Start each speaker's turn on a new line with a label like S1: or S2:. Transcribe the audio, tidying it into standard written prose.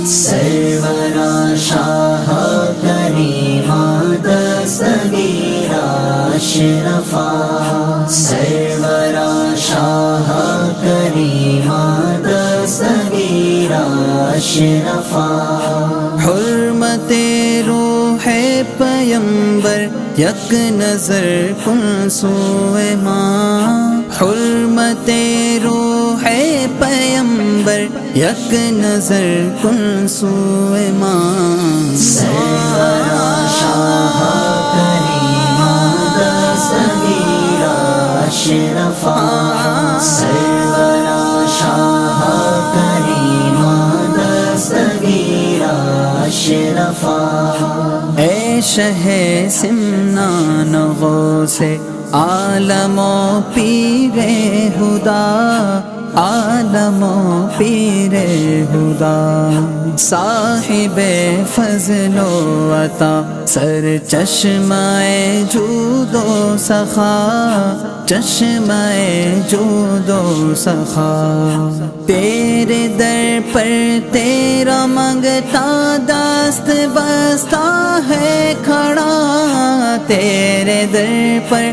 S1: سرورا شاہ کریما دستگیرا اشرفا سرورا شاہ کریما دستگیرا اشرفا
S2: حرمت روح پیمبر یک نظر کن سوئے ماں حرمت روح پیمبر یک نظر کن سوئے ماں
S1: سرورا شاہ کریما دستگیرا اشرفا سرورا شاہ کریما دستگیرا اشرفا
S2: اے شہ سمنان غوث عالم و پیر خدا عالم و پیر خدا صاحب فضل و عطا سر چشمہ جود و سخا چشمہ جود و سخا تیرے در پر تیرا منگتا دست بستا ہے کھڑا تیرے در پر